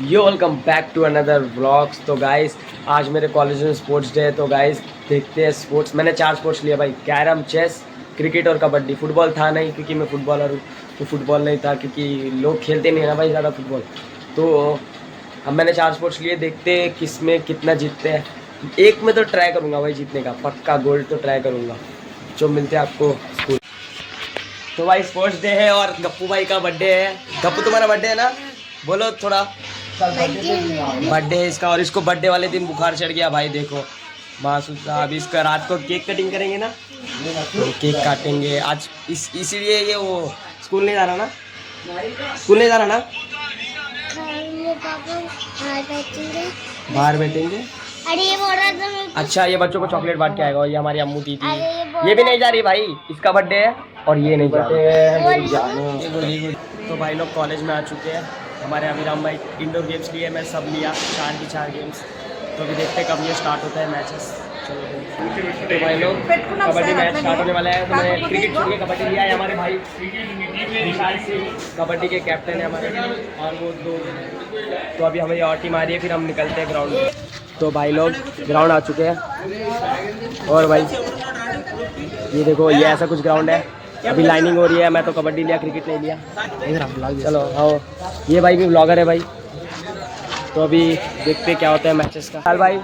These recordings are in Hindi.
Yo welcome back to another vlogs. तो गाइस आज मेरे कॉलेज में स्पोर्ट्स डे है। तो गाइस देखते हैं स्पोर्ट्स। मैंने 4 स्पोर्ट्स लिया भाई, कैरम, चेस, क्रिकेट और कबड्डी। फुटबॉल था नहीं क्योंकि मैं फुटबॉलर हूँ, तो फुटबॉल नहीं था क्योंकि लोग खेलते नहीं है ना भाई ज़्यादा फुटबॉल। तो अब मैंने 4 स्पोर्ट्स लिए, देखते हैं किस में कितना जीतते हैं। एक में तो ट्राई करूँगा भाई जीतने का, पक्का गोल्ड तो ट्राई करूँगा। जो मिलते हैं आपको स्कूल। तो भाई स्पोर्ट्स डे है और गप्पू भाई का बर्थडे है। गप्पू तुम्हारा बर्थडे है ना, बोलो थोड़ा। बर्थडे है इसका और इसको बर्थडे वाले दिन बुखार चढ़ गया भाई। देखो मासूम साहब, इसका रात को केक कटिंग करेंगे ना, तो केक काटेंगे आज इसीलिए ये वो स्कूल नहीं जा रहा ना, स्कूल नहीं जा रहा ना, बाहर बैठेंगे। अरे ये बोल रहा था मैं। अच्छा ये बच्चों को चॉकलेट बांट के आएगा। और ये हमारी अम्मू दीदी, ये भी नहीं जा रही भाई, इसका बर्थडे है और ये नहीं जा रही। तो भाई लोग कॉलेज में आ चुके हैं। हमारे अभिराम भाई इंडोर गेम्स लिए, मैं सब लिया 4 की 4 गेम्स। तो अभी देखते हैं कब ये स्टार्ट होता है मैचेस। चलो तो भाई लोग कबड्डी मैच स्टार्ट होने वाला है। तो मैं क्रिकेट छोड़ के कबड्डी लिया है। हमारे भाई विशाल सिंह कबड्डी के कैप्टन है हमारे, और वो 2। तो अभी हमें और टीम आ रही है, फिर हम निकलते हैं ग्राउंड में। तो भाई लोग ग्राउंड आ चुके हैं। और भाई ये देखो, ये ऐसा कुछ ग्राउंड है। अभी लाइनिंग हो रही है। मैं तो कबड्डी लिया, क्रिकेट नहीं लिया। चलो आओ, ये भाई भी ब्लॉगर है भाई। तो अभी देखते हैं क्या होता है मैचेस का। हाल भाई,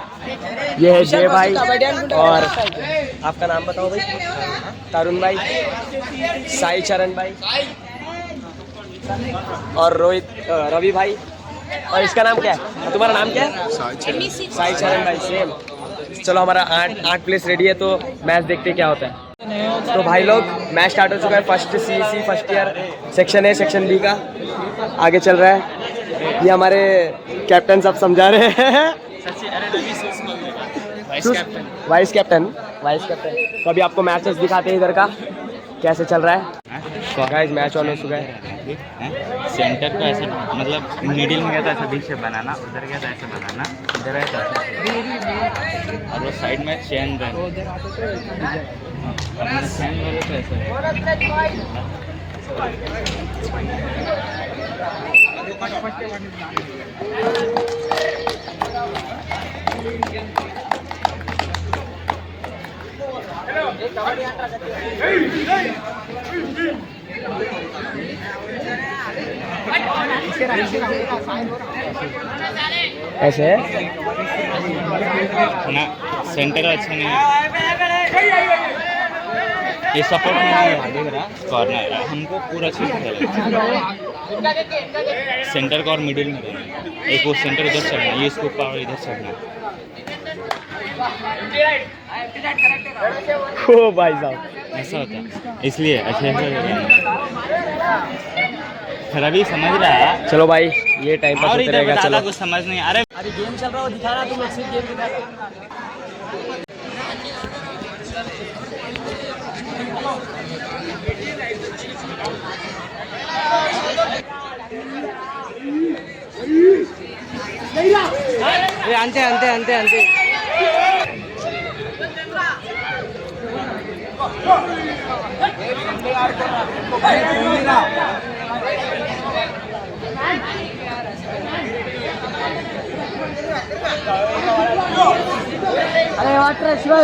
ये है जय भाई और आपका नाम बताओ भाई। तरुण भाई, साई चरण भाई और रोहित, रवि भाई। और इसका नाम क्या है, तुम्हारा नाम क्या है? साई चरण भाई सेम। चलो हमारा 8 प्लेस रेडी है, तो मैच देखते क्या होता है। तो भाई लोग मैच स्टार्ट हो चुका है। First CEC first year section है, सेक्शन बी का आगे चल रहा है। ये हमारे कैप्टन सब समझा रहे हैं। Vice captain. तो अभी आपको मैचेस दिखाते हैं इधर का कैसे चल रहा है। गाइस मैच ऑन हो चुका है। सेंटर को ऐसे मतलब मिडिल में गया था ऐसा बीच से बनाना, उधर गया था ऐसे बनाना, इधर है था और वो साइड में चेन रहे चेन वाले तो ऐसे ऐसे है ना, सेंटर अच्छा नहीं है, ये सपोर्ट नहीं है, देख रहा कॉर्नर हमको पूरा चीज सेंटर का और मिडिल में एक वो सेंटर उधर चढ़ना, ये इसको पावर इधर चढ़ना। ओ भाई साहब ऐसा होता है, इसलिए अच्छे फिर अभी समझ रहा है। चलो भाई ये टाइम पास होते रहेगा। चलो कुछ समझ नहीं। अरे अभी गेम चल रहा है, दिखा रहा तुम लोग, सिर्फ गेम दिखा रहा। अंते अंते अंते अंते अरे वाटर शिवा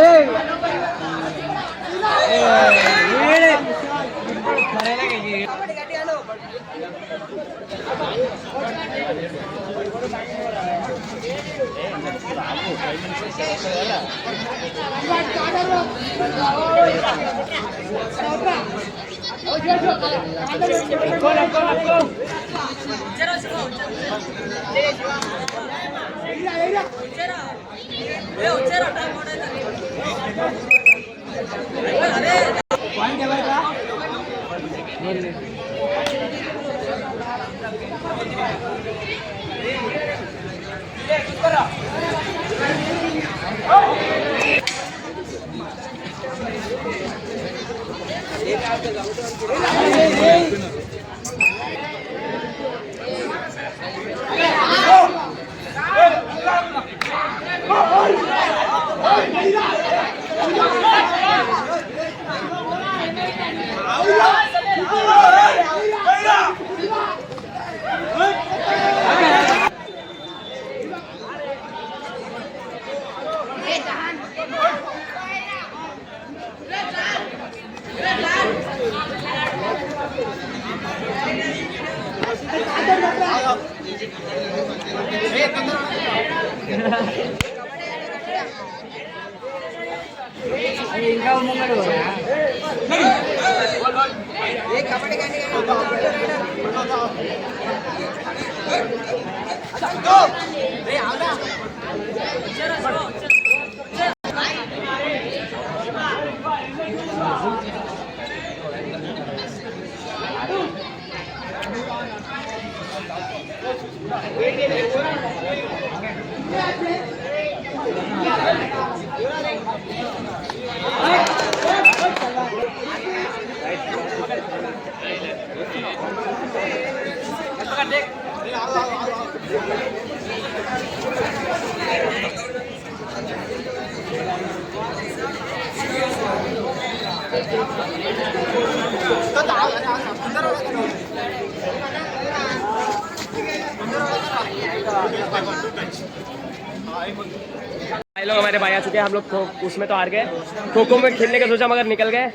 भाई लोग हमारे भाई आ चुके हैं। हम लोग उसमें तो हार गए, खो खो में खेलने का सोचा मगर निकल गए,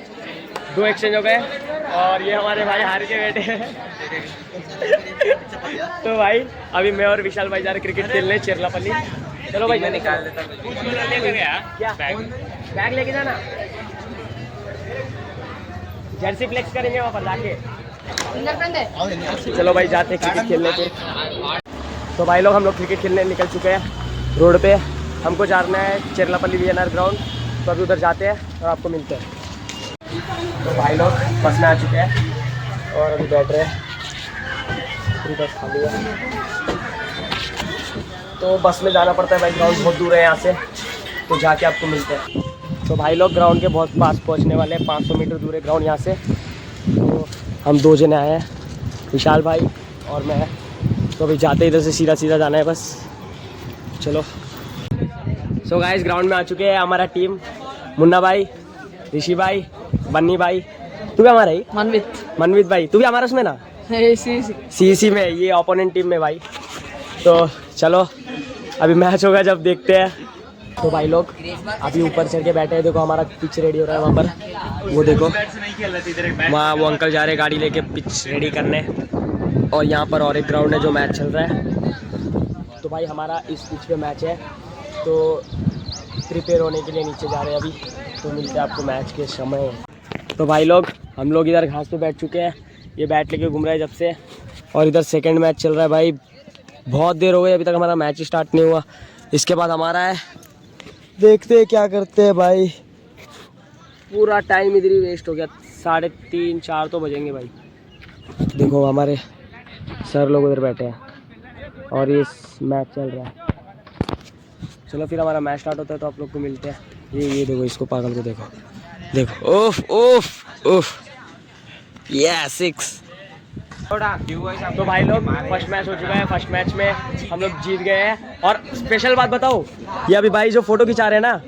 2 एक्सचेंज हो गए और ये हमारे भाई हार के बैठे हैं। तो भाई अभी मैं और विशाल भाई जा रहे क्रिकेट खेलने चिरलापल्ली। चलो भाई मैं निकाल देता हूँ। क्या बैग लेके जाना, जर्सी फ्लेक्स करेंगे वहाँ पर जाके। चलो भाई जाते क्रिकेट खेलने के। तो भाई लोग हम लोग क्रिकेट खेलने निकल चुके हैं रोड पे। हमको जाना है चिरलापल्ली VNR ग्राउंड, तो अभी उधर जाते हैं और आपको मिलते हैं। तो भाई लोग बस में आ चुके हैं और अभी बैठ रहे हैं, पूरी बस खाली है। तो बस में जाना पड़ता है भाई, ग्राउंड बहुत दूर है यहाँ से, तो जाके आपको मिलते हैं। तो भाई लोग ग्राउंड के बहुत पास पहुँचने वाले हैं, 500 मीटर दूर है ग्राउंड यहाँ से। तो हम 2 जने आए हैं, विशाल भाई और मैं। तो अभी जाते इधर से सीधा सीधा जाना है बस। चलो सो गाइस ग्राउंड में आ चुके हैं हमारा टीम। मुन्ना भाई, ऋषि भाई, बन्नी भाई, तू भी हमारा ही मनवित भाई, तू भी हमारा उसमें ना CEC में, ये ओपोनेंट टीम में भाई। तो चलो अभी मैच होगा जब देखते हैं। तो भाई लोग अभी ऊपर चढ़ के बैठे हैं, देखो हमारा पिच रेडी हो रहा है वहाँ पर, वो देखो वहाँ वो अंकल जा रहे हैं गाड़ी लेके पिच रेडी करने। और यहाँ पर और एक ग्राउंड है जो मैच चल रहा है। तो भाई हमारा इस पिच पे मैच है, तो प्रिपेयर होने के लिए नीचे जा रहे हैं अभी। तो मिलते हैं आपको मैच के समय। तो भाई लोग हम लोग इधर घास पे बैठ चुके हैं, ये बैट लेके घूम रहा है जब से। और इधर सेकंड मैच चल रहा है भाई, बहुत देर हो गई अभी तक हमारा मैच स्टार्ट नहीं हुआ। इसके बाद हमारा है, देखते हैं क्या करते हैं भाई। पूरा टाइम इधर ही वेस्ट हो गया, 3:30 4 तो बजेंगे भाई। देखो हमारे सर लोग उधर बैठे हैं और ये मैच चल रहा है। चलो फिर हमारा मैच स्टार्ट होता है तो आप लोग को मिलते हैं। ये देखो इसको, पागल को देखो, देखो ओफ ओफ ओफ, ये 6। तो भाई लोग फर्स्ट मैच हो चुका है, फर्स्ट मैच में हम लोग जीत गए हैं। और स्पेशल बात बताओ, ये अभी भाई जो फोटो खिंचा रहे हैं ना,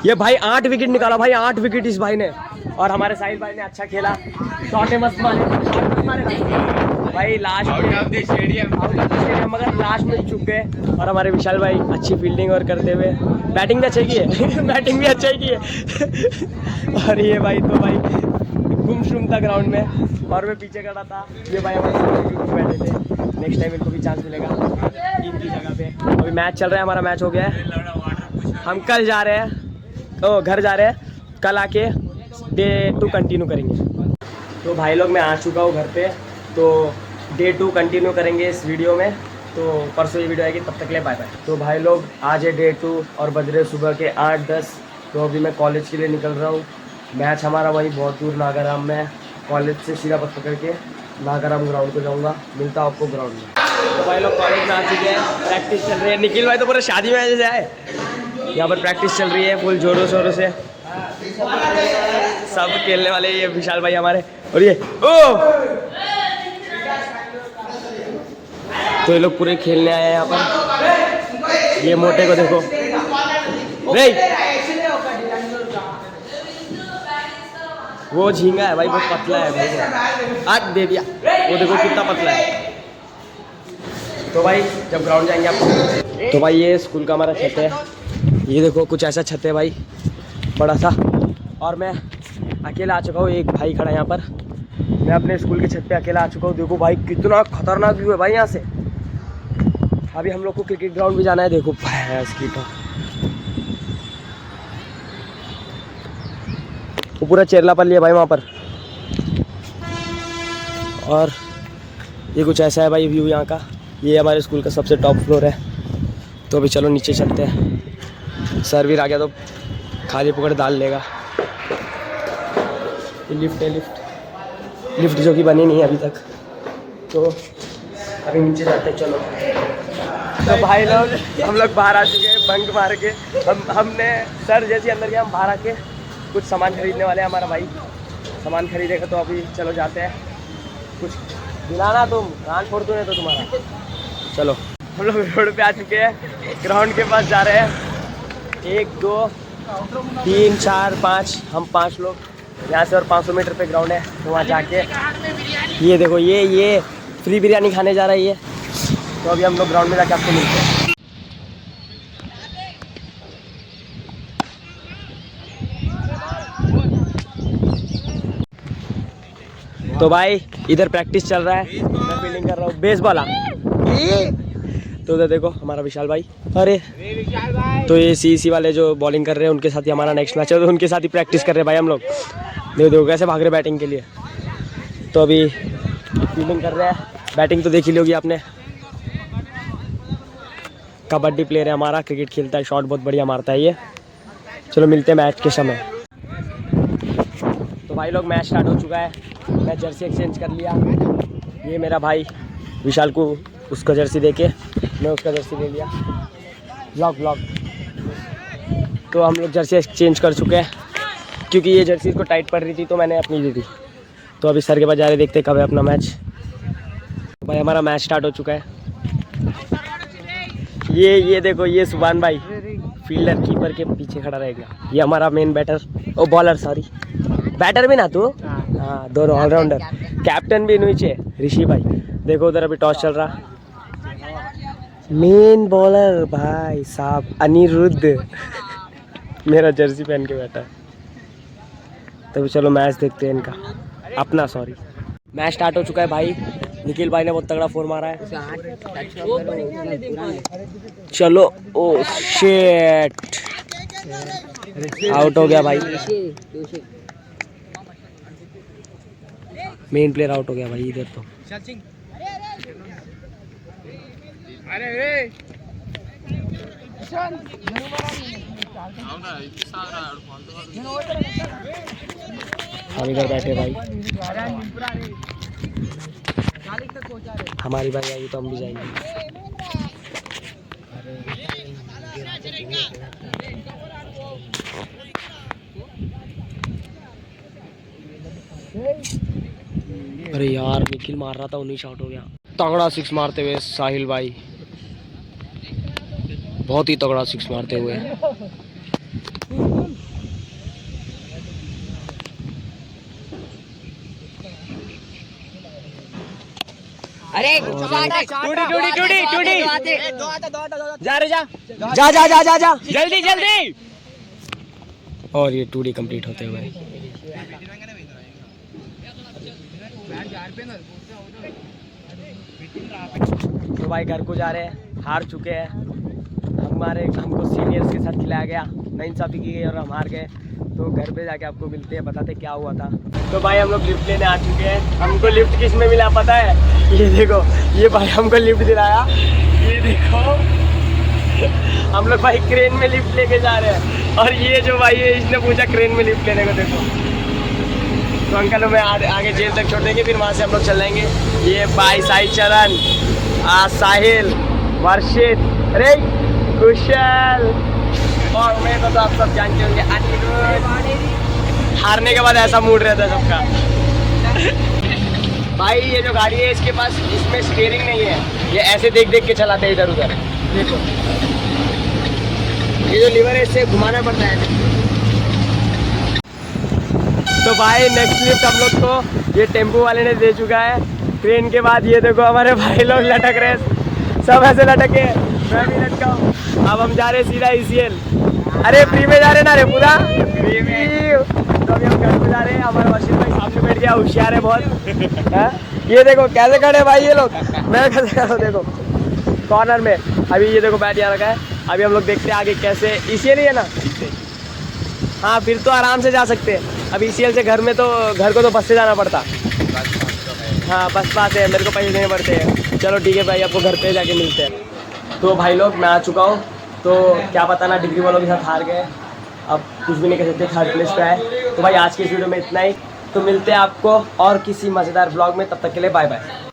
ये भाई 8 विकेट निकाला भाई, 8 विकेट इस भाई ने। और हमारे साहिल भाई ने अच्छा खेला, शॉटे मस्त मारे भाई लास्ट में, मगर लास्ट में चुक गए। और हमारे विशाल भाई अच्छी फील्डिंग और करते हुए बैटिंग भी अच्छा की है बैटिंग भी अच्छा की है। और ये भाई तो भाई गुमसुम था ग्राउंड में और मैं पीछे खड़ा था। ये भाई हमारे बैठे थे, नेक्स्ट टाइम इनको भी चांस मिलेगा इनकी जगह पे। अभी मैच चल रहा है, हमारा मैच हो गया है। हम कल जा रहे हैं, घर जा रहे हैं, कल आके Day 2 कंटिन्यू करेंगे। तो भाई लोग मैं आ चुका हूँ घर पे, तो Day 2 कंटिन्यू करेंगे इस वीडियो में। तो परसों ये वीडियो आएगी, तब तक ले बाय बाय। तो भाई लोग आज है Day 2 और बज रहे सुबह के 8:10। तो अभी मैं कॉलेज के लिए निकल रहा हूँ। मैच हमारा वही बहुत दूर नागाराम में है, कॉलेज से सीधा बस पकड़ के नागाराम ग्राउंड को जाऊँगा। मिलता हूँ आपको ग्राउंड में। तो भाई लोग कॉलेज में आ चुके हैं, प्रैक्टिस चल रही है। निखिल भाई तो पूरे शादी में जैसे आए, यहाँ पर प्रैक्टिस चल रही है फुल जोरों शोरों से। सब खेलने वाले ये विशाल भाई हमारे, और ये तो ये लोग पूरे खेलने आए हैं यहाँ पर। ये मोटे को देखो, वो झींगा है भाई, बहुत पतला है भाई, आज दे दिया। वो देखो कितना पतला है। तो भाई जब ग्राउंड जाएंगे आप। तो भाई ये स्कूल का हमारा छत है, ये देखो कुछ ऐसा छत है भाई, बड़ा सा। और मैं अकेला आ चुका हूँ, एक भाई खड़ा है यहाँ पर। मैं मैं अपने स्कूल के छत पे अकेला आ चुका हूँ। देखो भाई कितना खतरनाक व्यू है भाई यहाँ से। अभी हम लोग को क्रिकेट ग्राउंड भी जाना है। देखो भैंस की वो पूरा चेरलापल्ली है भाई वहाँ पर। और ये कुछ ऐसा है भाई व्यू यहाँ का। ये हमारे स्कूल का सबसे टॉप फ्लोर है। तो अभी चलो नीचे चलते हैं। सर्विर आ गया तो खाली पकड़ डाल लेगा। ये लिफ्ट है, लिफ्ट जो कि बनी नहीं है अभी तक। तो अभी नीचे जाते हैं चलो। तो भाई लोग हम लोग बाहर आ चुके हैं बंक मार के। हमने सर जैसे अंदर गया, हम बाहर आके कुछ सामान खरीदने वाले हैं। हमारा भाई सामान खरीदेगा तो अभी चलो जाते हैं। कुछ दिलाना तुम, कान फोड़ दूँ तो तुम्हारा। चलो हम लोग रोड पे आ चुके हैं, ग्राउंड के पास जा रहे हैं। 1 2 3 4 5 हम 5 लोग यहाँ से, और 500 मीटर पे ग्राउंड है। तो वहाँ जाके ये देखो ये फ्री बिरयानी खाने जा रहा है ये। तो अभी हम लोग ग्राउंड में जाके आपको मिलते हैं। तो भाई इधर प्रैक्टिस चल रहा है, मैं फील्डिंग कर रहा हूँ बेस बॉला। तो उधर देखो हमारा विशाल भाई। अरे तो ये सी वाले जो बॉलिंग कर रहे हैं उनके साथ ही हमारा नेक्स्ट मैच है। तो उनके साथ ही प्रैक्टिस कर रहे हैं भाई हम लोग। देखो कैसे भाग रहे बैटिंग के लिए। तो अभी फील्डिंग कर रहे हैं। बैटिंग तो देख ही लोगी आपने। कबड्डी प्लेयर है हमारा, क्रिकेट खेलता है, शॉट बहुत बढ़िया मारता है ये। चलो मिलते हैं मैच के समय। तो भाई लोग मैच स्टार्ट हो चुका है। मैं जर्सी एक्सचेंज कर लिया। ये मेरा भाई विशाल को उसका जर्सी देके मैं उसका जर्सी ले लिया। ब्लॉग तो हम लोग जर्सी एक्सचेंज कर चुके हैं, क्योंकि ये जर्सी इसको टाइट पड़ रही थी तो मैंने अपनी दी थी। तो अभी सर के पास जा रहे, देखते कब है अपना मैच। भाई हमारा मैच स्टार्ट हो चुका है। ये देखो ये सुभान भाई फील्डर कीपर के पीछे खड़ा रहेगा। ये हमारा मेन बैटर, ओ बॉलर सॉरी, बैटर भी ना तू, हाँ दोनों ऑलराउंडर। कैप्टन भी नीचे ऋषि भाई। देखो उधर अभी टॉस चल रहा। मेन बॉलर भाई साहब अनिरुद्ध मेरा जर्सी पहन के बैठा है। तभी चलो मैच देखते हैं इनका अपना। सॉरी मैच स्टार्ट हो चुका है भाई। निखिल भाई ने बहुत तगड़ा फोर मारा है। चलो ओ शिट, आउट हो गया भाई। मेन प्लेयर आउट हो गया भाई इधर। तो हम इधर बैठे भाई। हमारी बारी आई तो हम भी जाएंगे। अरे यार निखिल मार रहा था, 19 आउट हो गया। तगड़ा सिक्स मारते हुए साहिल भाई, बहुत ही तगड़ा सिक्स मारते हुए। अरे टूडी जा रे जा जल्दी। और ये टूडी कंप्लीट होते हुए। तो भाई घर को जा रहे हैं, हार चुके हैं। हमको सीनियर्स के साथ खिलाया गया, नाइंसाफ़ी की गई और हम हार गए। तो घर पे जाके आपको मिलते हैं, बताते क्या हुआ था। तो भाई हम लोग लिफ्ट लेने आ चुके हैं। हमको लिफ्ट किस में मिला पता है? ये देखो, ये भाई हमको लिफ्ट दिलाया। ये देखो हम लोग भाई क्रेन में लिफ्ट लेके जा रहे हैं। और ये जो भाई है इसने पूछा क्रेन में लिफ्ट लेने को। देखो तो अंकल हमें आगे जेल तक छोड़ देंगे, फिर वहाँ से हम लोग चल जाएंगे। ये भाई साई चरण, साहिल, वर्षित, अरे कुशल और मैं तो आप सब जानते होंगे अनिरुद्ध। हारने के बाद ऐसा मूड रहता है सबका। भाई ये जो गाड़ी है इसके पास, इसमें स्टीयरिंग नहीं है, ये ऐसे देख देख के चलाते हैं इधर उधर। देखो ये जो लीवर है इससे घुमाना पड़ता है। तो भाई नेक्स्ट लिफ्ट हम लोग को ये टेम्पो वाले ने दे चुका है। ट्रेन के बाद ये देखो हमारे भाई लोग लटक रहे, सब ऐसे लटके, मैं भी लटका हूँ। अब हम जा रहे सीधा ECL। अरे फ्री में जा रहे ना रे पूरा फ्री में। तो अभी हम घर को जा रहे हैं, हमारा वशील भाई सामने बैठ गया, होशियार है बहुत। हाँ? ये देखो कैसे खड़े भाई ये लोग, मैं कैसे खड़ा हूँ देखो कॉर्नर में। अभी ये देखो बैठ यहाँ रखा है, अभी हम लोग देखते हैं आगे कैसे। ECL ही है ना? हाँ फिर तो आराम से जा सकते हैं। अभी ECL से घर में तो घर को तो बस से जाना पड़ता। हाँ बस पास है, मेरे को पैसे देने पड़ते हैं। चलो ठीक है भाई, आपको घर पे जाके मिलते हैं। तो भाई लोग मैं आ चुका हूँ, तो क्या पता ना डिग्री वालों के साथ हार गए, अब कुछ भी नहीं कह सकते, थर्ड प्लेस पे आए। तो भाई आज की इस वीडियो में इतना ही, तो मिलते हैं आपको और किसी मज़ेदार ब्लॉग में, तब तक के लिए बाय बाय।